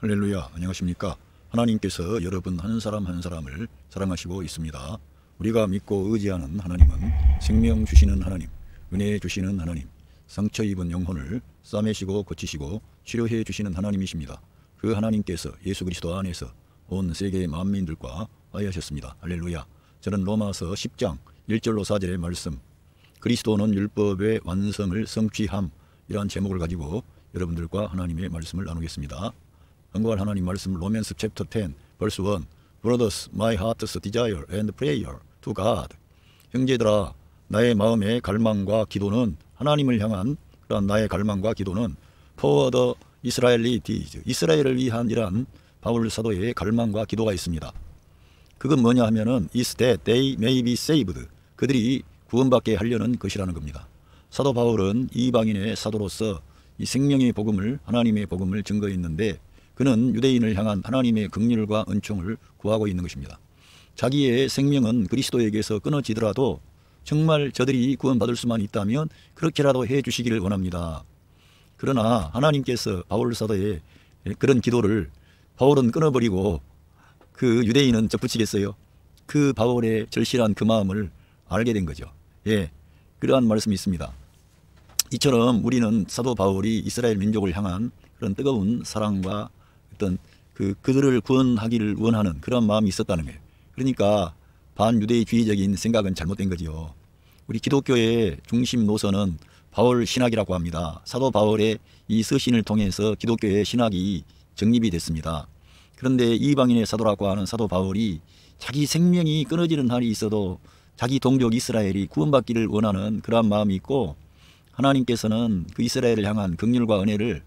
할렐루야, 안녕하십니까. 하나님께서 여러분 한 사람 한 사람을 사랑하시고 있습니다. 우리가 믿고 의지하는 하나님은 생명 주시는 하나님, 은혜 주시는 하나님, 상처 입은 영혼을 싸매시고 고치시고 치료해 주시는 하나님이십니다. 그 하나님께서 예수 그리스도 안에서 온 세계의 만민들과 화해하셨습니다. 할렐루야. 저는 로마서 10장 1절로 4절의 말씀, 그리스도는 율법의 완성을 성취함, 이러한 제목을 가지고 여러분들과 하나님의 말씀을 나누겠습니다. 한국말 하나님 말씀 로맨스 챕터 10 verse 1. Brothers, my heart's desire and prayer to God. 형제들아, 나의 마음의 갈망과 기도는, 하나님을 향한 그런 나의 갈망과 기도는 for the Israelites, 이스라엘을 위한 이러한 바울 사도의 갈망과 기도가 있습니다. 그건 뭐냐 하면은 is that they may be saved, 그들이 구원받게 하려는 것이라는 겁니다. 사도 바울은 이방인의 사도로서 이 생명의 복음을, 하나님의 복음을 증거했는데, 그는 유대인을 향한 하나님의 긍휼과 은총을 구하고 있는 것입니다. 자기의 생명은 그리스도에게서 끊어지더라도 정말 저들이 구원받을 수만 있다면 그렇게라도 해 주시기를 원합니다. 그러나 하나님께서 바울 사도의 그런 기도를 바울은 끊어버리고 그 유대인은 접붙이겠어요? 그 바울의 절실한 그 마음을 알게 된 거죠. 그러한 말씀이 있습니다. 이처럼 우리는 사도 바울이 이스라엘 민족을 향한 그런 뜨거운 사랑과 어떤 그들을 구원하기를 원하는 그런 마음이 있었다는 거예요. 그러니까 반유대주의적인 생각은 잘못된 거지요. 우리 기독교의 중심 노선은 바울 신학이라고 합니다. 사도 바울의 이 서신을 통해서 기독교의 신학이 정립이 됐습니다. 그런데 이방인의 사도라고 하는 사도 바울이 자기 생명이 끊어지는 날이 있어도 자기 동족 이스라엘이 구원받기를 원하는 그러한 마음이 있고, 하나님께서는 그 이스라엘을 향한 긍휼과 은혜를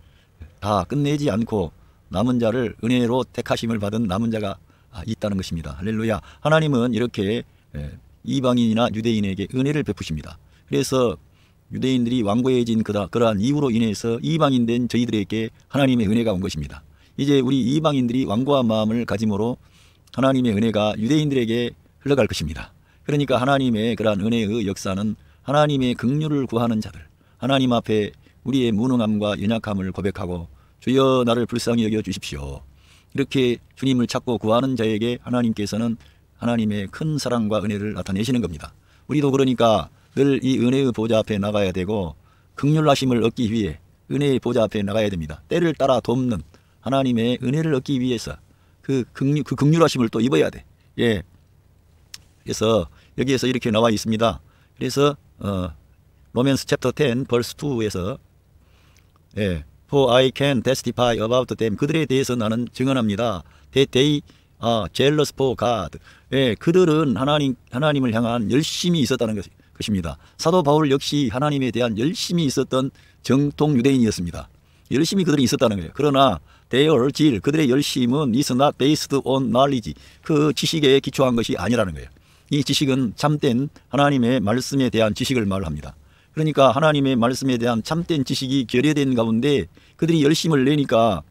다 끝내지 않고 남은 자를 은혜로 택하심을 받은 남은 자가 있다는 것입니다. 할렐루야. 하나님은 이렇게 이방인이나 유대인에게 은혜를 베푸십니다. 그래서 유대인들이 완고해진 그러한 이유로 인해서 이방인된 저희들에게 하나님의 은혜가 온 것입니다. 이제 우리 이방인들이 완고한 마음을 가짐으로 하나님의 은혜가 유대인들에게 흘러갈 것입니다. 그러니까 하나님의 그러한 은혜의 역사는 하나님의 긍휼을 구하는 자들, 하나님 앞에 우리의 무능함과 연약함을 고백하고 주여 나를 불쌍히 여겨 주십시오, 이렇게 주님을 찾고 구하는 자에게 하나님께서는 하나님의 큰 사랑과 은혜를 나타내시는 겁니다. 우리도 그러니까 늘 이 은혜의 보좌 앞에 나가야 되고 긍휼하심을 얻기 위해 은혜의 보좌 앞에 나가야 됩니다. 때를 따라 돕는 하나님의 은혜를 얻기 위해서 그 긍휼하심을 또 입어야 돼. 그래서 여기에서 이렇게 나와 있습니다. 그래서 로맨스 챕터 10 verse 2에서 For I can testify about them, 그들에 대해서 나는 증언합니다. That they are jealous for God. 그들은 하나님을 향한 열심이 있었다는 것입니다. 사도 바울 역시 하나님에 대한 열심이 있었던 정통 유대인이었습니다. 열심이 그들이 있었다는 거예요. 그러나 their zeal, 그들의 열심은 is not based on knowledge, 그 지식에 기초한 것이 아니라는 거예요. 이 지식은 참된 하나님의 말씀에 대한 지식을 말합니다. 그러니까 하나님의 말씀에 대한 참된 지식이 결여된 가운데 그들이 열심을 내니까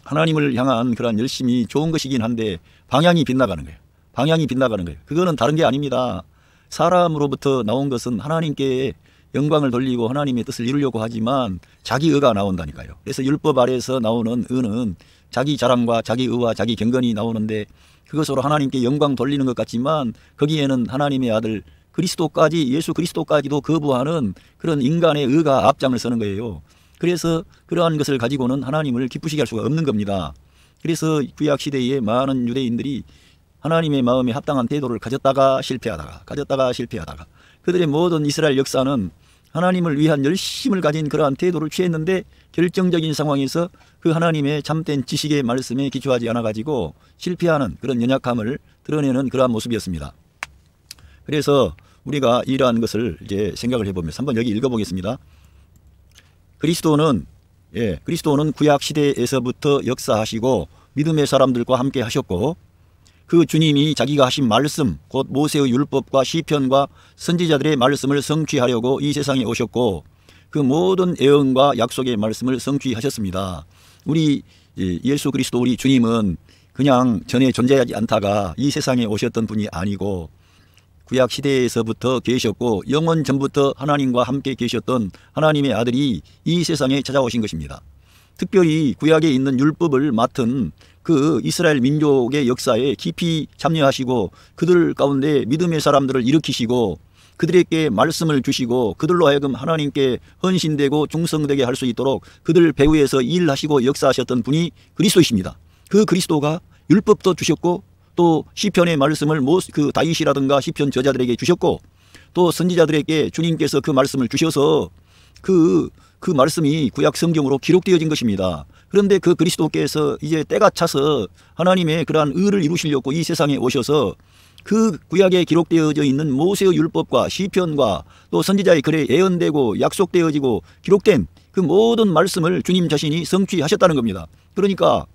하나님을 향한 그런 열심이 좋은 것이긴 한데 방향이 빗나가는 거예요. 방향이 빗나가는 거예요. 그거는 다른 게 아닙니다. 사람으로부터 나온 것은 하나님께 영광을 돌리고 하나님의 뜻을 이루려고 하지만 자기 의가 나온다니까요. 그래서 율법 아래에서 나오는 의는 자기 자랑과 자기 의와 자기 경건이 나오는데 그것으로 하나님께 영광 돌리는 것 같지만 거기에는 하나님의 아들 그리스도까지, 예수 그리스도까지도 거부하는 그런 인간의 의가 앞장을 서는 거예요. 그래서 그러한 것을 가지고는 하나님을 기쁘시게 할 수가 없는 겁니다. 그래서 구약 시대에 많은 유대인들이 하나님의 마음에 합당한 태도를 가졌다가 실패하다가 그들의 모든 이스라엘 역사는 하나님을 위한 열심을 가진 그러한 태도를 취했는데 결정적인 상황에서 그 하나님의 참된 지식의 말씀에 기초하지 않아 가지고 실패하는 그런 연약함을 드러내는 그러한 모습이었습니다. 그래서 우리가 이러한 것을 이제 생각을 해보면서 한번 여기 읽어보겠습니다. 그리스도는 구약 시대에서부터 역사하시고 믿음의 사람들과 함께 하셨고, 그 주님이 자기가 하신 말씀, 곧 모세의 율법과 시편과 선지자들의 말씀을 성취하려고 이 세상에 오셨고 그 모든 예언과 약속의 말씀을 성취하셨습니다. 우리 예수 그리스도 우리 주님은 그냥 전에 존재하지 않다가 이 세상에 오셨던 분이 아니고 구약 시대에서부터 계셨고 영원 전부터 하나님과 함께 계셨던 하나님의 아들이 이 세상에 찾아오신 것입니다. 특별히 구약에 있는 율법을 맡은 그 이스라엘 민족의 역사에 깊이 참여하시고 그들 가운데 믿음의 사람들을 일으키시고 그들에게 말씀을 주시고 그들로 하여금 하나님께 헌신되고 중성되게 할 수 있도록 그들 배후에서 일하시고 역사하셨던 분이 그리스도이십니다. 그 그리스도가 율법도 주셨고 또 시편의 말씀을 그 다윗이라든가 시편 저자들에게 주셨고 또 선지자들에게 주님께서 그 말씀을 주셔서 그 말씀이 구약 성경으로 기록되어진 것입니다. 그런데 그 그리스도께서 이제 때가 차서 하나님의 그러한 의를 이루시려고 이 세상에 오셔서 그 구약에 기록되어져 있는 모세의 율법과 시편과 또 선지자의 글에 예언되고 약속되어지고 기록된 그 모든 말씀을 주님 자신이 성취하셨다는 겁니다. 그러니까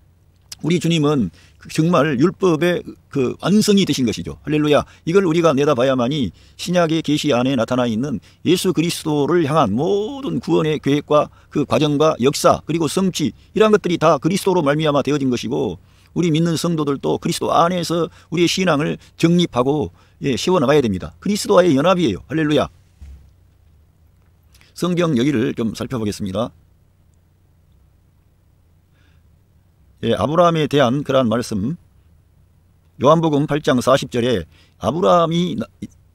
우리 주님은 정말 율법의 그 완성이 되신 것이죠. 할렐루야. 이걸 우리가 내다봐야만이 신약의 계시 안에 나타나 있는 예수 그리스도를 향한 모든 구원의 계획과 그 과정과 역사 그리고 성취 이러한 것들이 다 그리스도로 말미암아 되어진 것이고 우리 믿는 성도들도 그리스도 안에서 우리의 신앙을 정립하고 세워나가야 됩니다. 그리스도와의 연합이에요. 할렐루야. 성경 여기를 좀 살펴보겠습니다. 아브라함에 대한 그러한 말씀 요한복음 8장 40절에 아브라함이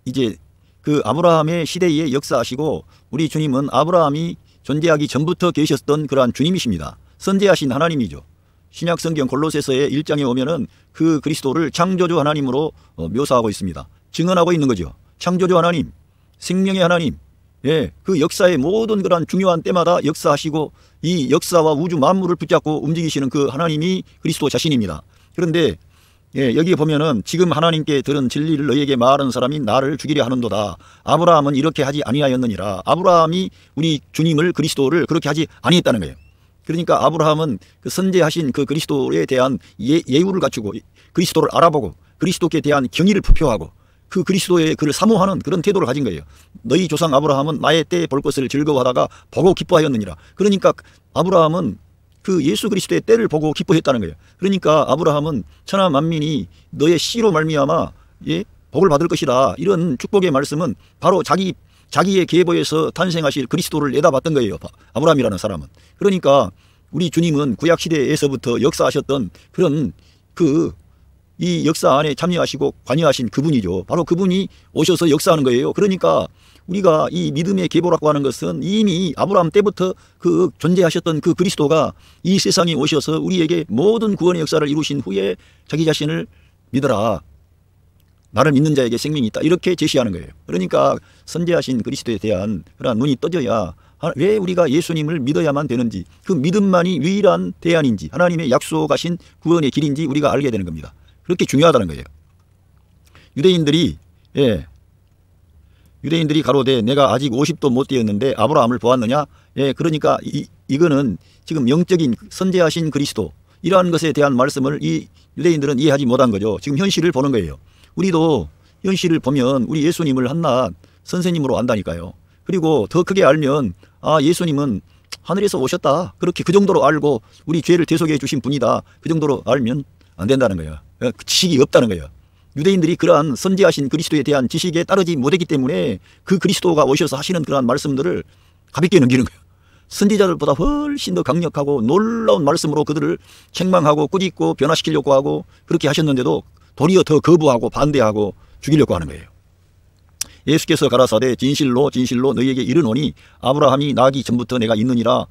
이제 그 아브라함의 시대에 역사하시고 우리 주님은 아브라함이 존재하기 전부터 계셨던 그러한 주님이십니다. 선재하신 하나님이죠. 신약 성경 골로새서의 1장에 오면은 그 그리스도를 창조주 하나님으로 묘사하고 있습니다. 증언하고 있는 거죠. 창조주 하나님, 생명의 하나님, 그 역사의 모든 그런 중요한 때마다 역사하시고 이 역사와 우주 만물을 붙잡고 움직이시는 그 하나님이 그리스도 자신입니다. 그런데 여기 보면은 지금 하나님께 들은 진리를 너희에게 말하는 사람이 나를 죽이려 하는도다. 아브라함은 이렇게 하지 아니하였느니라. 아브라함이 우리 주님을 그리스도를 그렇게 하지 아니했다는 거예요. 그러니까 아브라함은 그 선재하신 그 그리스도에 대한 예우를 갖추고 그리스도를 알아보고 그리스도께 대한 경의를 표하고 그 그리스도의 그를 사모하는 그런 태도를 가진 거예요. 너희 조상 아브라함은 나의 때에 볼 것을 즐거워하다가 보고 기뻐하였느니라. 그러니까 아브라함은 그 예수 그리스도의 때를 보고 기뻐했다는 거예요. 그러니까 아브라함은 천하 만민이 너의 씨로 말미암아 복을 받을 것이다. 이런 축복의 말씀은 바로 자기의 계보에서 탄생하실 그리스도를 내다봤던 거예요. 아브라함이라는 사람은. 그러니까 우리 주님은 구약시대에서부터 역사하셨던 그런 이 역사 안에 참여하시고 관여하신 그분이죠. 바로 그분이 오셔서 역사하는 거예요. 그러니까 우리가 이 믿음의 계보라고 하는 것은 이미 아브라함 때부터 그 존재하셨던 그 그리스도가 이 세상에 오셔서 우리에게 모든 구원의 역사를 이루신 후에 자기 자신을 믿어라. 나를 믿는 자에게 생명이 있다. 이렇게 제시하는 거예요. 그러니까 선재하신 그리스도에 대한 그런 눈이 떠져야 왜 우리가 예수님을 믿어야만 되는지 그 믿음만이 유일한 대안인지 하나님의 약속하신 구원의 길인지 우리가 알게 되는 겁니다. 그렇게 중요하다는 거예요. 유대인들이 가로되 내가 아직 50도 못 되었는데 아브라함을 보았느냐? 그러니까 이거는 지금 영적인 선재하신 그리스도 이러한 것에 대한 말씀을 이 유대인들은 이해하지 못한 거죠. 지금 현실을 보는 거예요. 우리도 현실을 보면 우리 예수님을 한낱 선생님으로 안다니까요. 그리고 더 크게 알면 예수님은 하늘에서 오셨다. 그렇게 그 정도로 알고 우리 죄를 대속해 주신 분이다. 그 정도로 알면 안 된다는 거예요. 지식이 없다는 거예요. 유대인들이 그러한 선지하신 그리스도에 대한 지식에 따르지 못했기 때문에 그 그리스도가 오셔서 하시는 그러한 말씀들을 가볍게 넘기는 거예요. 선지자들보다 훨씬 더 강력하고 놀라운 말씀으로 그들을 책망하고 꾸짖고 변화시키려고 하고 그렇게 하셨는데도 도리어 더 거부하고 반대하고 죽이려고 하는 거예요. 예수께서 가라사대 진실로 진실로 너희에게 이르노니 아브라함이 나기 전부터 내가 있느니라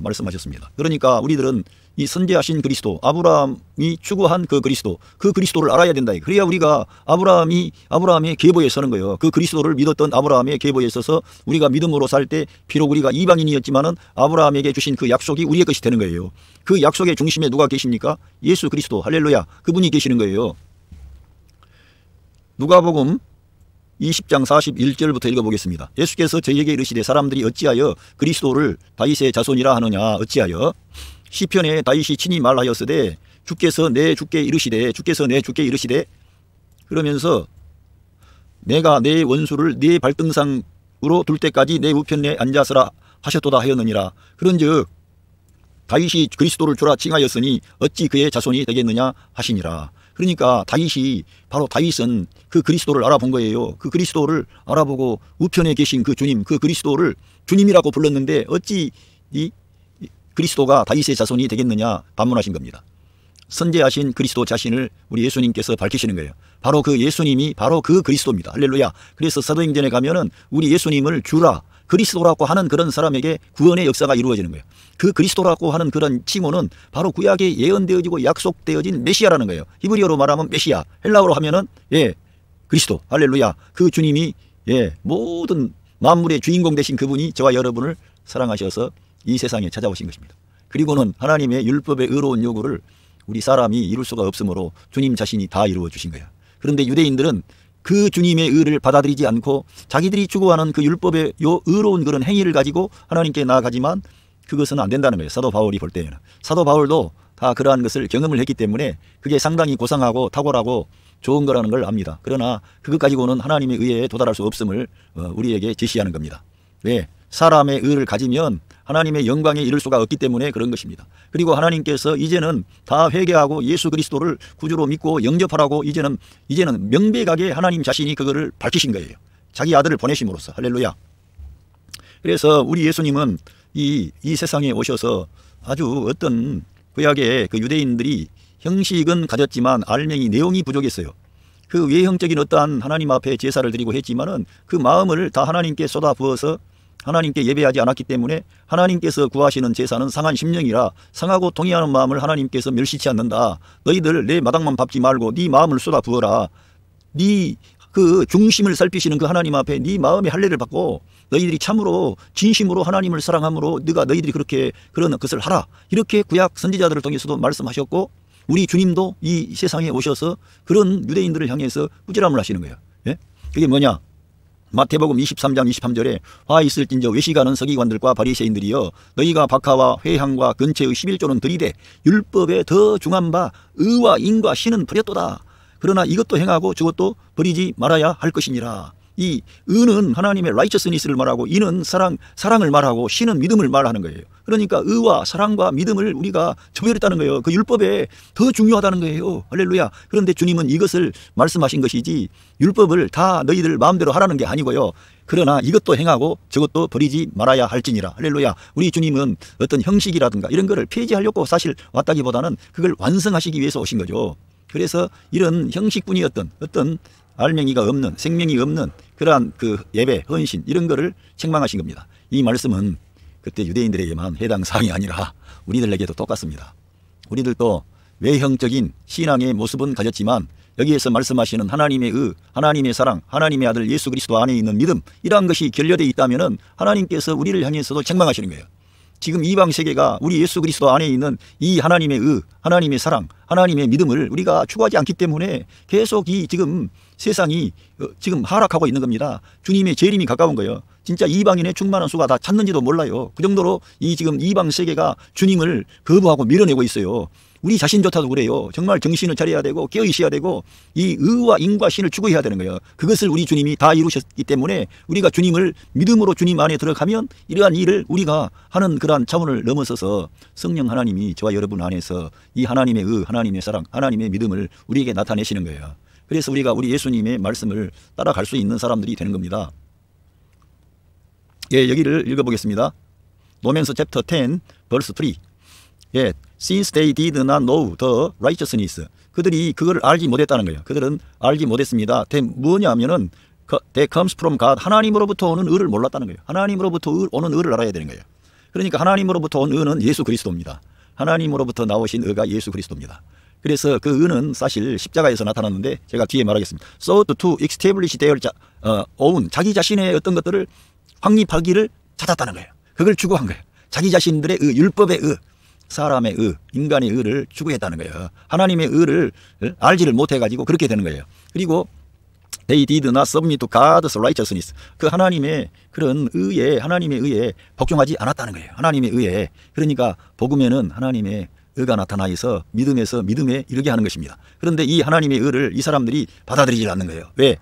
말씀하셨습니다. 그러니까 우리들은 이 선재하신 그리스도 아브라함이 추구한 그 그리스도를 알아야 된다. 그래야 우리가 아브라함의 계보에 서는 거예요. 그 그리스도를 믿었던 아브라함의 계보에 서서 우리가 믿음으로 살 때 비록 우리가 이방인이었지만은 아브라함에게 주신 그 약속이 우리의 것이 되는 거예요. 그 약속의 중심에 누가 계십니까? 예수 그리스도 할렐루야. 그분이 계시는 거예요. 누가복음 20장 41절부터 읽어보겠습니다. 예수께서 저희에게 이르시되 사람들이 어찌하여 그리스도를 다윗의 자손이라 하느냐 어찌하여 시편에 다윗이 친히 말하였으되 주께서 내 주께 이르시되 그러면서 내가 내 원수를 네 발등상으로 둘 때까지 내 우편에 앉아서라 하셨도다 하였느니라. 그런즉 다윗이 그리스도를 주라 칭하였으니 어찌 그의 자손이 되겠느냐 하시니라. 그러니까 다윗은 그 그리스도를 알아본 거예요. 그 그리스도를 알아보고 우편에 계신 그 주님, 그 그리스도를 주님이라고 불렀는데 어찌 그리스도가 다윗의 자손이 되겠느냐 반문하신 겁니다. 선제하신 그리스도 자신을 우리 예수님께서 밝히시는 거예요. 바로 그 예수님이 바로 그 그리스도입니다. 할렐루야. 그래서 사도행전에 가면은 우리 예수님을 주라 그리스도라고 하는 그런 사람에게 구원의 역사가 이루어지는 거예요. 그 그리스도라고 하는 그런 칭호는 바로 구약에 예언되어지고 약속되어진 메시아라는 거예요. 히브리어로 말하면 메시아, 헬라어로 하면은 그리스도. 할렐루야. 그 주님이 모든 만물의 주인공 되신 그분이 저와 여러분을 사랑하셔서 이 세상에 찾아오신 것입니다. 그리고는 하나님의 율법의 의로운 요구를 우리 사람이 이룰 수가 없으므로 주님 자신이 다 이루어 주신 거예요. 그런데 유대인들은 그 주님의 의를 받아들이지 않고 자기들이 추구하는 그 율법의 요 의로운 그런 행위를 가지고 하나님께 나아가지만 그것은 안 된다는 거예요. 사도 바울이 볼 때에는. 사도 바울도 다 그러한 것을 경험을 했기 때문에 그게 상당히 고상하고 탁월하고 좋은 거라는 걸 압니다. 그러나 그것 가지고는 하나님의 의에 도달할 수 없음을 우리에게 제시하는 겁니다. 왜? 사람의 의를 가지면 하나님의 영광에 이를 수가 없기 때문에 그런 것입니다. 그리고 하나님께서 이제는 다 회개하고 예수 그리스도를 구주로 믿고 영접하라고 이제는 명백하게 하나님 자신이 그거를 밝히신 거예요. 자기 아들을 보내심으로써. 할렐루야. 그래서 우리 예수님은 이 세상에 오셔서 아주 어떤 구약의 그 유대인들이 형식은 가졌지만 알맹이 내용이 부족했어요. 그 외형적인 어떠한 하나님 앞에 제사를 드리고 했지만은 그 마음을 다 하나님께 쏟아 부어서 하나님께 예배하지 않았기 때문에 하나님께서 구하시는 제사는 상한 심령이라 상하고 동의하는 마음을 하나님께서 멸시치 않는다. 너희들 내 마당만 밟지 말고 네 마음을 쏟아 부어라. 네 그 중심을 살피시는 그 하나님 앞에 네 마음의 할례를 받고 너희들이 참으로 진심으로 하나님을 사랑함으로 너희들이 그렇게 그런 것을 하라. 이렇게 구약 선지자들을 통해서도 말씀하셨고 우리 주님도 이 세상에 오셔서 그런 유대인들을 향해서 꾸지람을 하시는 거예요. 그게 뭐냐? 마태복음 23장 23절에 화 있을진저 외식하는 서기관들과 바리새인들이여 너희가 박하와 회향과 근처의 11조는 들이되 율법에 더 중한 바 의와 인과 신은 버렸도다. 그러나 이것도 행하고 저것도 버리지 말아야 할 것이니라. 이 의는 하나님의 righteousness를 말하고 인은 사랑을 말하고 신은 믿음을 말하는 거예요. 그러니까 의와 사랑과 믿음을 우리가 저버렸다는 거예요. 그 율법에 더 중요하다는 거예요. 할렐루야. 그런데 주님은 이것을 말씀하신 것이지 율법을 다 너희들 마음대로 하라는 게 아니고요. 그러나 이것도 행하고 저것도 버리지 말아야 할지니라. 할렐루야. 우리 주님은 어떤 형식이라든가 이런 거를 폐지하려고 사실 왔다기보다는 그걸 완성하시기 위해서 오신 거죠. 그래서 이런 형식뿐이었던 어떤 알맹이가 없는 생명이 없는 그러한 그 예배, 헌신 이런 거를 책망하신 겁니다. 이 말씀은 그때 유대인들에게만 해당 사항이 아니라 우리들에게도 똑같습니다. 우리들도 외형적인 신앙의 모습은 가졌지만 여기에서 말씀하시는 하나님의 의, 하나님의 사랑, 하나님의 아들 예수 그리스도 안에 있는 믿음 이러한 것이 결여되어 있다면 하나님께서 우리를 향해서도 책망하시는 거예요. 지금 이방 세계가 우리 예수 그리스도 안에 있는 이 하나님의 의, 하나님의 사랑, 하나님의 믿음을 우리가 추구하지 않기 때문에 계속 이 지금 세상이 지금 하락하고 있는 겁니다. 주님의 재림이 가까운 거예요. 진짜 이방인의 충만한 수가 다 찾는지도 몰라요. 그 정도로 이 지금 이방 세계가 주님을 거부하고 밀어내고 있어요. 우리 자신조차도 그래요. 정말 정신을 차려야 되고 깨어 있어야 되고 이 의와 인과 신을 추구해야 되는 거예요. 그것을 우리 주님이 다 이루셨기 때문에 우리가 주님을 믿음으로 주님 안에 들어가면 이러한 일을 우리가 하는 그러한 차원을 넘어서서 성령 하나님이 저와 여러분 안에서 이 하나님의 의, 하나님의 사랑, 하나님의 믿음을 우리에게 나타내시는 거예요. 그래서 우리가 우리 예수님의 말씀을 따라갈 수 있는 사람들이 되는 겁니다. 여기를 읽어보겠습니다. 로맨스 챕터 10 verse 3. Since they did not know the righteousness. 그들이 그걸 알지 못했다는 거예요. 그들은 알지 못했습니다. 뭐냐면은 that comes from God. 하나님으로부터 오는 의를 몰랐다는 거예요. 하나님으로부터 오는 의를 알아야 되는 거예요. 그러니까 하나님으로부터 온 의는 예수 그리스도입니다. 하나님으로부터 나오신 의가 예수 그리스도입니다. 그래서 그 의는 사실 십자가에서 나타났는데 제가 뒤에 말하겠습니다. So to establish their own 자기 자신의 어떤 것들을 확립하기를 찾았다는 거예요. 그걸 추구한 거예요. 자기 자신들의 의, 율법의 의, 사람의 의, 인간의 의를 추구했다는 거예요. 하나님의 의를 알지를 못해가지고 그렇게 되는 거예요. 그리고 They did not submit to God's righteousness. 그 하나님의 그런 의에, 하나님의 의에 복종하지 않았다는 거예요. 하나님의 의에. 그러니까 복음에는 하나님의 의가 나타나서 믿음에서 믿음에 이르게 하는 것입니다. 그런데 이 하나님의 의를 이 사람들이 받아들이지 않는 거예요. 왜?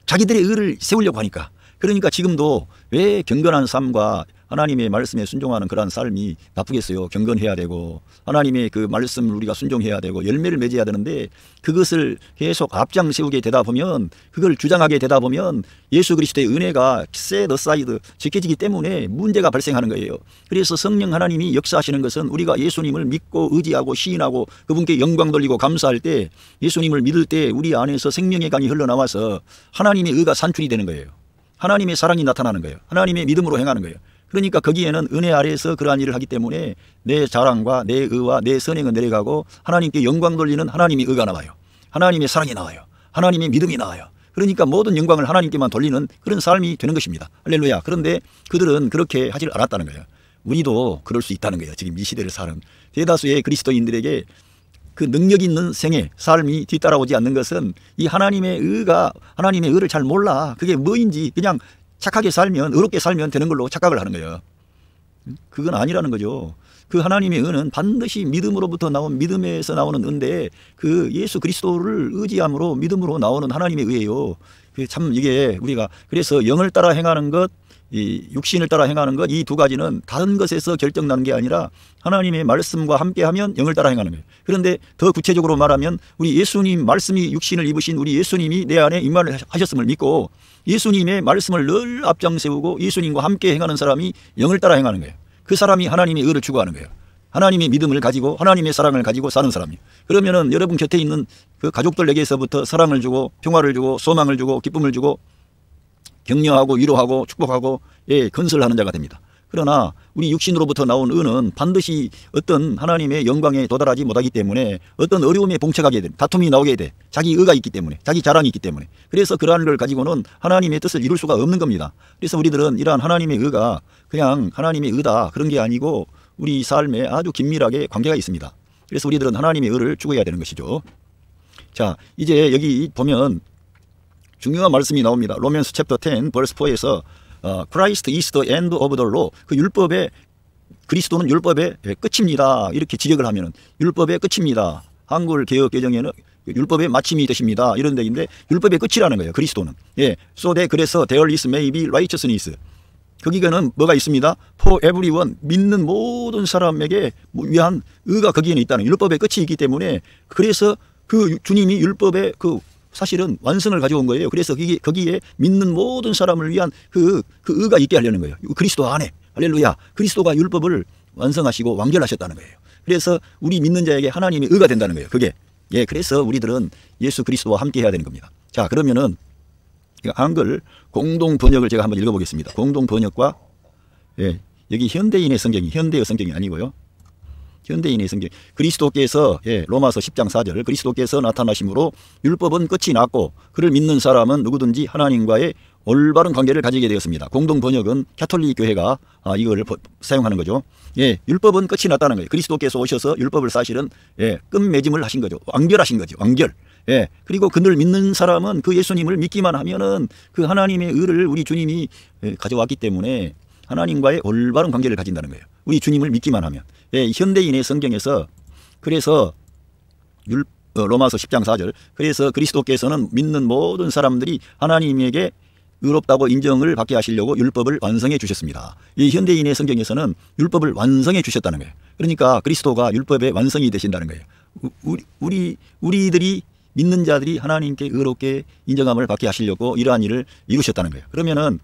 자기들의 의를 세우려고 하니까. 그러니까 지금도 왜 경건한 삶과 하나님의 말씀에 순종하는 그러한 삶이 나쁘겠어요. 경건해야 되고 하나님의 그 말씀을 우리가 순종해야 되고 열매를 맺어야 되는데 그것을 계속 앞장 세우게 되다 보면 그걸 주장하게 되다 보면 예수 그리스도의 은혜가 셋 어사이드 지켜지기 때문에 문제가 발생하는 거예요. 그래서 성령 하나님이 역사하시는 것은 우리가 예수님을 믿고 의지하고 시인하고 그분께 영광 돌리고 감사할 때 예수님을 믿을 때 우리 안에서 생명의 강이 흘러나와서 하나님의 의가 산출이 되는 거예요. 하나님의 사랑이 나타나는 거예요. 하나님의 믿음으로 행하는 거예요. 그러니까 거기에는 은혜 아래에서 그러한 일을 하기 때문에 내 자랑과 내 의와 내 선행은 내려가고 하나님께 영광 돌리는 하나님의 의가 나와요. 하나님의 사랑이 나와요. 하나님의 믿음이 나와요. 그러니까 모든 영광을 하나님께만 돌리는 그런 삶이 되는 것입니다. 할렐루야. 그런데 그들은 그렇게 하질 않았다는 거예요. 우리도 그럴 수 있다는 거예요. 지금 이 시대를 사는 대다수의 그리스도인들에게 그 능력 있는 생애, 삶이 뒤따라오지 않는 것은 이 하나님의 의를 잘 몰라. 그게 뭐인지 그냥 착하게 살면, 의롭게 살면 되는 걸로 착각을 하는 거예요. 그건 아니라는 거죠. 그 하나님의 의는 반드시 믿음으로부터 나온, 믿음에서 나오는 의인데 그 예수 그리스도를 의지함으로 믿음으로 나오는 하나님의 의예요. 참 이게 우리가 그래서 영을 따라 행하는 것, 이 육신을 따라 행하는 것, 이 두 가지는 다른 것에서 결정나는 게 아니라 하나님의 말씀과 함께하면 영을 따라 행하는 거예요. 그런데 더 구체적으로 말하면 우리 예수님 말씀이 육신을 입으신 우리 예수님이 내 안에 임만을 하셨음을 믿고 예수님의 말씀을 늘 앞장 세우고 예수님과 함께 행하는 사람이 영을 따라 행하는 거예요. 그 사람이 하나님의 의를 추구하는 거예요. 하나님의 믿음을 가지고 하나님의 사랑을 가지고 사는 사람이에요. 그러면은 여러분 곁에 있는 그 가족들에게서부터 사랑을 주고 평화를 주고 소망을 주고 기쁨을 주고 격려하고 위로하고 축복하고 건설하는 자가 됩니다. 그러나 우리 육신으로부터 나온 의는 반드시 어떤 하나님의 영광에 도달하지 못하기 때문에 어떤 어려움에 봉착하게 돼. 다툼이 나오게 돼. 자기 의가 있기 때문에, 자기 자랑이 있기 때문에. 그래서 그러한 걸 가지고는 하나님의 뜻을 이룰 수가 없는 겁니다. 그래서 우리들은 이러한 하나님의 의가 그냥 하나님의 의다 그런 게 아니고 우리 삶에 아주 긴밀하게 관계가 있습니다. 그래서 우리들은 하나님의 의를 추구해야 되는 것이죠. 자, 이제 여기 보면 중요한 말씀이 나옵니다. 로맨스 챕터 10 벌스 4에서 Christ is the end of the law. 그 율법의 그리스도는 율법의 끝입니다. 이렇게 지적을 하면은 율법의 끝입니다. 한글 개역 개정에는 율법의 마침이 되십니다. 이런 데인데 율법의 끝이라는 거예요. 그리스도는. So that 그래서 there is maybe righteousness. 거기에는 뭐가 있습니다. For everyone 믿는 모든 사람에게 위한 의가 거기에는 있다는 율법의 끝이 있기 때문에 그래서 그 주님이 율법의 그 사실은 완성을 가져온 거예요. 그래서 거기에 믿는 모든 사람을 위한 그 의가 있게 하려는 거예요. 그리스도 안에. 할렐루야. 그리스도가 율법을 완성하시고 완결하셨다는 거예요. 그래서 우리 믿는 자에게 하나님의 의가 된다는 거예요. 그게. 그래서 우리들은 예수 그리스도와 함께 해야 되는 겁니다. 자, 그러면은 한글 공동 번역을 제가 한번 읽어보겠습니다. 공동 번역과 여기 현대인의 성경이 현대의 성경이 아니고요. 현대인의 성경. 그리스도께서 로마서 10장 4절 그리스도께서 나타나심으로 율법은 끝이 났고 그를 믿는 사람은 누구든지 하나님과의 올바른 관계를 가지게 되었습니다. 공동 번역은 가톨릭 교회가 이걸 사용하는 거죠. 율법은 끝이 났다는 거예요. 그리스도께서 오셔서 율법을 사실은 끝맺음을 하신 거죠. 완결하신 거죠. 완결. 그리고 그를 믿는 사람은 그 예수님을 믿기만 하면은 그 하나님의 의를 우리 주님이 가져왔기 때문에 하나님과의 올바른 관계를 가진다는 거예요. 우리 주님을 믿기만 하면. 현대인의 성경에서 그래서 로마서 10장 4절 그래서 그리스도께서는 믿는 모든 사람들이 하나님에게 의롭다고 인정을 받게 하시려고 율법을 완성해 주셨습니다. 이 현대인의 성경에서는 율법을 완성해 주셨다는 거예요. 그러니까 그리스도가 율법의 완성이 되신다는 거예요. 우리들이 믿는 자들이 하나님께 의롭게 인정함을 받게 하시려고 이러한 일을 이루셨다는 거예요. 그러면은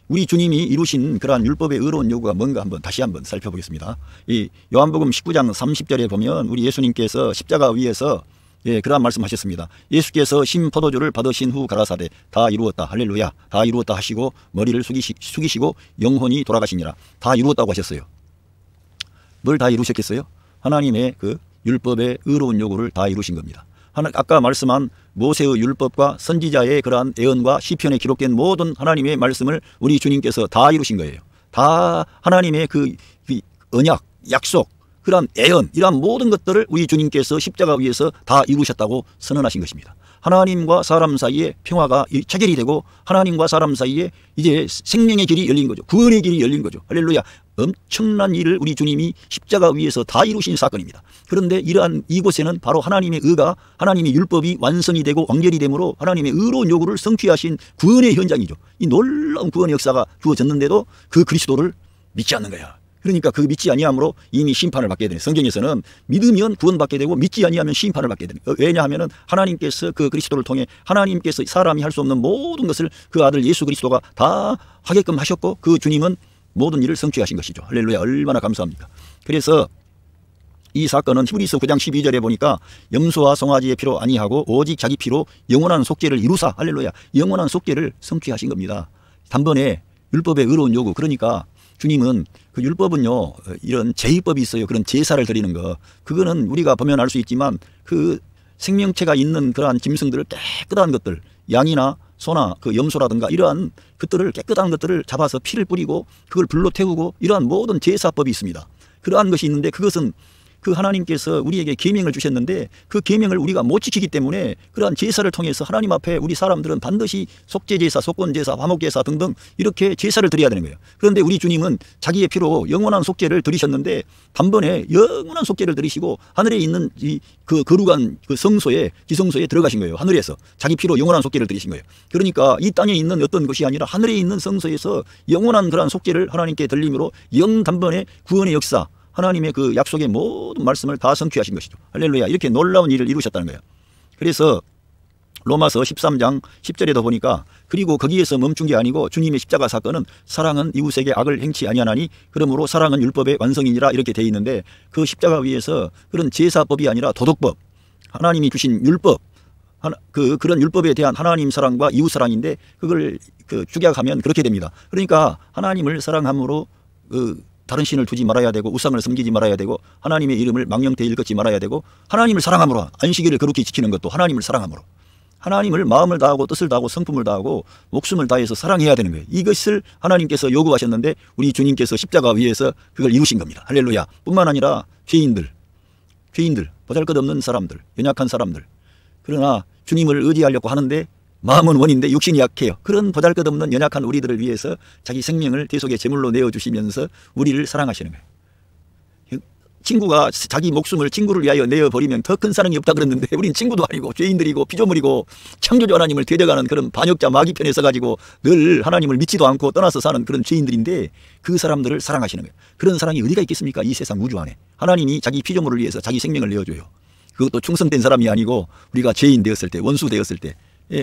우리 주님이 이루신 그러한 율법의 의로운 요구가 뭔가 다시 한번 살펴보겠습니다. 이 요한복음 19장 30절에 보면 우리 예수님께서 십자가 위에서 그러한 말씀하셨습니다. 예수께서 신포도주를 받으신 후 가라사대 다 이루었다. 할렐루야. 다 이루었다 하시고 머리를 숙이시고 영혼이 돌아가시니라. 다 이루었다고 하셨어요. 뭘 다 이루셨겠어요? 하나님의 그 율법의 의로운 요구를 다 이루신 겁니다. 아까 말씀한 모세의 율법과 선지자의 그러한 예언과 시편에 기록된 모든 하나님의 말씀을 우리 주님께서 다 이루신 거예요. 다 하나님의 그 언약, 약속, 그러한 예언, 이러한 모든 것들을 우리 주님께서 십자가 위에서 다 이루셨다고 선언하신 것입니다. 하나님과 사람 사이에 평화가 체결이 되고 하나님과 사람 사이에 이제 생명의 길이 열린 거죠. 구원의 길이 열린 거죠. 할렐루야. 엄청난 일을 우리 주님이 십자가 위에서 다 이루신 사건입니다. 그런데 이러한 이곳에는 바로 하나님의 의가 하나님의 율법이 완성이 되고 완결이 되므로 하나님의 의로운 요구를 성취하신 구원의 현장이죠. 이 놀라운 구원의 역사가 주어졌는데도 그 그리스도를 믿지 않는 거야. 그러니까 그 믿지 아니함으로 이미 심판을 받게 되는, 성경에서는 믿으면 구원받게 되고 믿지 아니하면 심판을 받게 되는. 왜냐하면 하나님께서 그 그리스도를 통해 하나님께서 사람이 할 수 없는 모든 것을 그 아들 예수 그리스도가 다 하게끔 하셨고 그 주님은 모든 일을 성취하신 것이죠. 할렐루야. 얼마나 감사합니까. 그래서 이 사건은 히브리서 9장 12절에 보니까 염소와 송아지의 피로 아니하고 오직 자기 피로 영원한 속죄를 이루사, 할렐루야, 영원한 속죄를 성취하신 겁니다. 단번에 율법의 의로운 요구. 그러니까 주님은 그 율법은요, 이런 제의법이 있어요. 그런 제사를 드리는 거. 그거는 우리가 보면 알 수 있지만 그 생명체가 있는 그러한 짐승들을 깨끗한 것들, 양이나 소나 그 염소라든가 이러한 것들을 깨끗한 것들을 잡아서 피를 뿌리고 그걸 불로 태우고 이러한 모든 제사법이 있습니다. 그러한 것이 있는데 그것은 그 하나님께서 우리에게 계명을 주셨는데 그 계명을 우리가 못 지키기 때문에 그러한 제사를 통해서 하나님 앞에 우리 사람들은 반드시 속죄제사, 속건제사, 화목제사 등등 이렇게 제사를 드려야 되는 거예요. 그런데 우리 주님은 자기의 피로 영원한 속죄를 드리셨는데 단번에 영원한 속죄를 드리시고 하늘에 있는 그 거룩한 그 성소에, 지성소에 들어가신 거예요. 하늘에서 자기 피로 영원한 속죄를 드리신 거예요. 그러니까 이 땅에 있는 어떤 것이 아니라 하늘에 있는 성소에서 영원한 그러한 속죄를 하나님께 드림으로 단번에 구원의 역사, 하나님의 그 약속의 모든 말씀을 다 성취하신 것이죠. 할렐루야. 이렇게 놀라운 일을 이루셨다는 거예요. 그래서 로마서 13장 10절에도 보니까 그리고 거기에서 멈춘 게 아니고 주님의 십자가 사건은 사랑은 이웃에게 악을 행치 아니하나니 그러므로 사랑은 율법의 완성이니라 이렇게 되어 있는데 그 십자가 위에서 그런 제사법이 아니라 도덕법, 하나님이 주신 율법, 그런 율법에 대한 하나님 사랑과 이웃 사랑인데 그걸 축약하면 그렇게 됩니다. 그러니까 하나님을 사랑함으로 다른 신을 두지 말아야 되고 우상을 섬기지 말아야 되고 하나님의 이름을 망령되이 일컫지 말아야 되고 하나님을 사랑함으로 안식일을 거룩히 지키는 것도 하나님을 사랑함으로 하나님을 마음을 다하고 뜻을 다하고 성품을 다하고 목숨을 다해서 사랑해야 되는 거예요. 이것을 하나님께서 요구하셨는데 우리 주님께서 십자가 위에서 그걸 이루신 겁니다. 할렐루야. 뿐만 아니라 죄인들, 보잘것없는 사람들, 연약한 사람들, 그러나 주님을 의지하려고 하는데 마음은 원인데 육신이 약해요. 그런 보잘것없는 연약한 우리들을 위해서 자기 생명을 대속의 제물로 내어주시면서 우리를 사랑하시는 거예요. 친구가 자기 목숨을 친구를 위하여 내어버리면 더 큰 사랑이 없다 그랬는데 우린 친구도 아니고 죄인들이고 피조물이고 창조주 하나님을 대적하는 그런 반역자 마귀 편에 서가지고 늘 하나님을 믿지도 않고 떠나서 사는 그런 죄인들인데 그 사람들을 사랑하시는 거예요. 그런 사랑이 어디가 있겠습니까? 이 세상 우주 안에. 하나님이 자기 피조물을 위해서 자기 생명을 내어줘요. 그것도 충성된 사람이 아니고 우리가 죄인 되었을 때, 원수 되었을 때,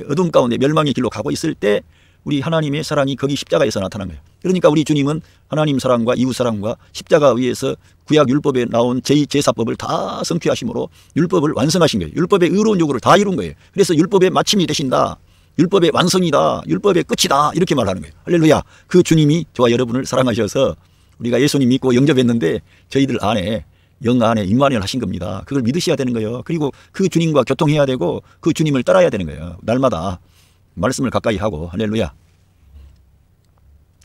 어둠 가운데 멸망의 길로 가고 있을 때 우리 하나님의 사랑이 거기 십자가에서 나타난 거예요. 그러니까 우리 주님은 하나님 사랑과 이웃 사랑과 십자가 위에서 구약 율법에 나온 제사법을 다 성취하심으로 율법을 완성하신 거예요. 율법의 의로운 요구를 다 이룬 거예요. 그래서 율법의 마침이 되신다, 율법의 완성이다, 율법의 끝이다 이렇게 말하는 거예요. 할렐루야. 그 주님이 저와 여러분을 사랑하셔서 우리가 예수님 믿고 영접했는데 저희들 안에 영 안에 임마누엘 하신 겁니다. 그걸 믿으셔야 되는 거예요. 그리고 그 주님과 교통해야 되고 그 주님을 따라야 되는 거예요. 날마다 말씀을 가까이 하고. 할렐루야.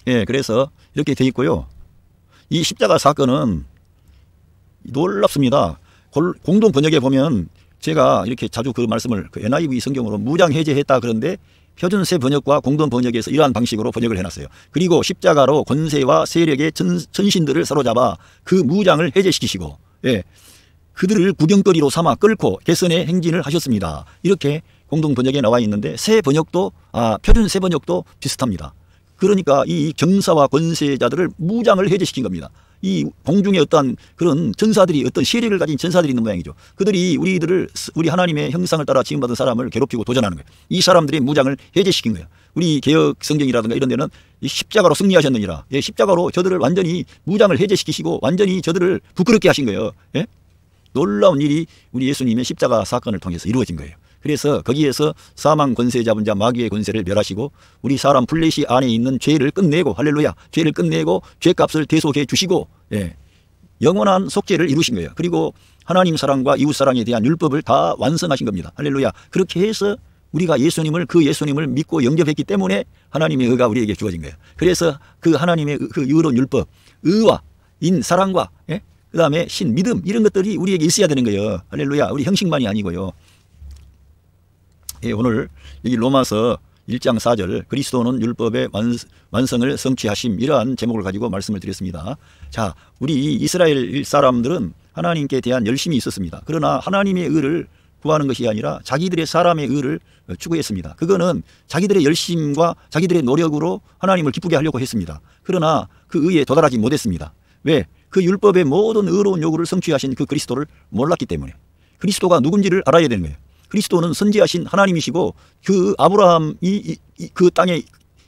예, 그래서 이렇게 돼 있고요. 이 십자가 사건은 놀랍습니다. 공동 번역에 보면 제가 이렇게 자주 그 말씀을 NIV 성경으로 무장 해제했다 그런데 표준세 번역과 공동 번역에서 이러한 방식으로 번역을 해놨어요. 그리고 십자가로 권세와 세력의 전신들을 사로잡아 그 무장을 해제시키시고, 예, 그들을 구경거리로 삼아 끌고 개선의 행진을 하셨습니다. 이렇게 공동 번역에 나와 있는데 새 번역도 표준세 번역도 비슷합니다. 그러니까 이 정사와 권세자들을 무장을 해제시킨 겁니다. 이 공중에 어떤 그런 전사들이, 어떤 세력을 가진 전사들이 있는 모양이죠. 그들이 우리 하나님의 형상을 따라 지음받은 사람을 괴롭히고 도전하는 거예요. 이 사람들의 무장을 해제시킨 거예요. 우리 개혁 성경이라든가 이런 데는 이 십자가로 승리하셨느니라. 예, 십자가로 저들을 완전히 무장을 해제시키시고 완전히 저들을 부끄럽게 하신 거예요. 예? 놀라운 일이 우리 예수님의 십자가 사건을 통해서 이루어진 거예요. 그래서 거기에서 사망 권세 잡은 자 마귀의 권세를 멸하시고 우리 사람 플래시 안에 있는 죄를 끝내고, 할렐루야, 죄를 끝내고 죄값을 대속해 주시고, 예, 영원한 속죄를 이루신 거예요. 그리고 하나님 사랑과 이웃 사랑에 대한 율법을 다 완성하신 겁니다. 할렐루야. 그렇게 해서 우리가 그 예수님을 믿고 영접했기 때문에 하나님의 의가 우리에게 주어진 거예요. 그래서 그 하나님의 그 의로운 율법, 의와 사랑과, 예? 그 다음에 신, 믿음, 이런 것들이 우리에게 있어야 되는 거예요. 할렐루야. 우리 형식만이 아니고요. 예, 오늘 여기 로마서 1장 4절 그리스도는 율법의 완성을 성취하심, 이러한 제목을 가지고 말씀을 드렸습니다. 자, 우리 이스라엘 사람들은 하나님께 대한 열심이 있었습니다. 그러나 하나님의 의를 구하는 것이 아니라 자기들의 사람의 의를 추구했습니다. 그거는 자기들의 열심과 자기들의 노력으로 하나님을 기쁘게 하려고 했습니다. 그러나 그 의에 도달하지 못했습니다. 왜? 그 율법의 모든 의로운 요구를 성취하신 그 그리스도를 몰랐기 때문에. 그리스도가 누군지를 알아야 되는 거예요. 그리스도는 선지하신 하나님이시고 그 아브라함이 그 땅에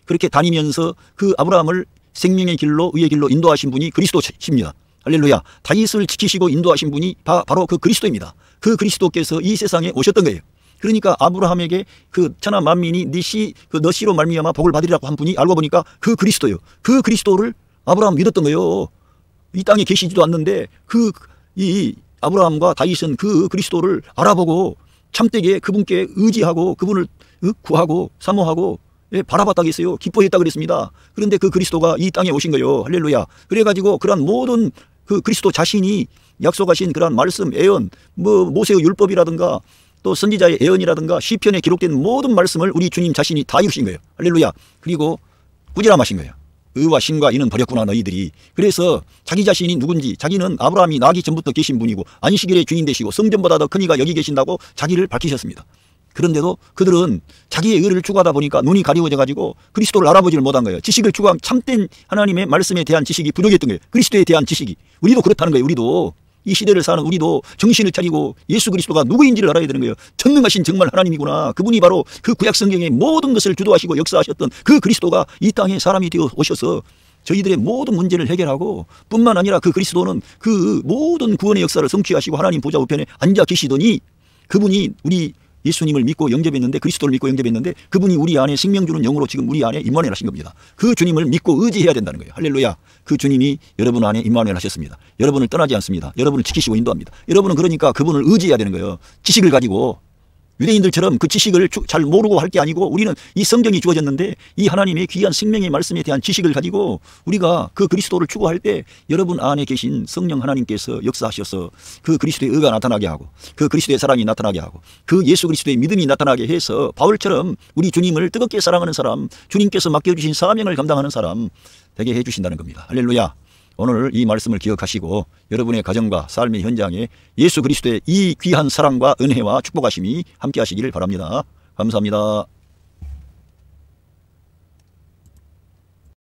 그렇게 다니면서 그 아브라함을 생명의 길로 의의 길로 인도하신 분이 그리스도십니다. 할렐루야. 다윗을 지키시고 인도하신 분이 바로 그 그리스도입니다. 그 그리스도께서 이 세상에 오셨던 거예요. 그러니까 아브라함에게 그 천하 만민이 너 씨로 말미암아 복을 받으리라고 한 분이 알고 보니까 그 그리스도예요. 그 그리스도를 아브라함 믿었던 거예요. 이 땅에 계시지도 않는데 이 아브라함과 다윗은 그 그리스도를 알아보고 참되게 그분께 의지하고 그분을 구하고 사모하고 바라봤다고 했어요. 기뻐했다 그랬습니다. 그런데 그 그리스도가 이 땅에 오신 거예요. 할렐루야. 그래가지고 그런 모든 그 그리스도 자신이 약속하신 그런 말씀, 예언, 모세의 율법이라든가 또 선지자의 예언이라든가 시편에 기록된 모든 말씀을 우리 주님 자신이 다 이루신 거예요. 할렐루야. 그리고 꾸지람하신 거예요. 의와 신과 이는 버렸구나 너희들이. 그래서 자기 자신이 누군지, 자기는 아브라함이 나기 전부터 계신 분이고 안식일의 주인 되시고 성전보다 더 큰 이가 여기 계신다고 자기를 밝히셨습니다. 그런데도 그들은 자기의 의를 추구하다 보니까 눈이 가리워져 가지고 그리스도를 알아보지를 못한 거예요. 지식을 추구한 참된 하나님의 말씀에 대한 지식이 부족했던 거예요. 그리스도에 대한 지식이. 우리도 그렇다는 거예요. 우리도. 이 시대를 사는 우리도 정신을 차리고 예수 그리스도가 누구인지를 알아야 되는 거예요. 전능하신 정말 하나님이구나. 그분이 바로 그 구약 성경의 모든 것을 주도하시고 역사하셨던 그 그리스도가 이 땅에 사람이 되어 오셔서 저희들의 모든 문제를 해결하고 뿐만 아니라 그 그리스도는 그 모든 구원의 역사를 성취하시고 하나님 보좌 우편에 앉아 계시더니 그분이 우리 예수님을 믿고 영접했는데 그리스도를 믿고 영접했는데 그분이 우리 안에 생명 주는 영으로 지금 우리 안에 임마누엘 하신 겁니다. 그 주님을 믿고 의지해야 된다는 거예요. 할렐루야. 그 주님이 여러분 안에 임마누엘 하셨습니다. 여러분을 떠나지 않습니다. 여러분을 지키시고 인도합니다. 여러분은 그러니까 그분을 의지해야 되는 거예요. 지식을 가지고. 유대인들처럼 그 지식을 잘 모르고 할 게 아니고 우리는 이 성경이 주어졌는데 이 하나님의 귀한 생명의 말씀에 대한 지식을 가지고 우리가 그 그리스도를 추구할 때 여러분 안에 계신 성령 하나님께서 역사하셔서 그 그리스도의 의가 나타나게 하고 그 그리스도의 사랑이 나타나게 하고 그 예수 그리스도의 믿음이 나타나게 해서 바울처럼 우리 주님을 뜨겁게 사랑하는 사람, 주님께서 맡겨주신 사명을 감당하는 사람 되게 해주신다는 겁니다. 할렐루야. 오늘 이 말씀을 기억하시고 여러분의 가정과 삶의 현장에 예수 그리스도의 이 귀한 사랑과 은혜와 축복하심이 함께 하시기를 바랍니다. 감사합니다.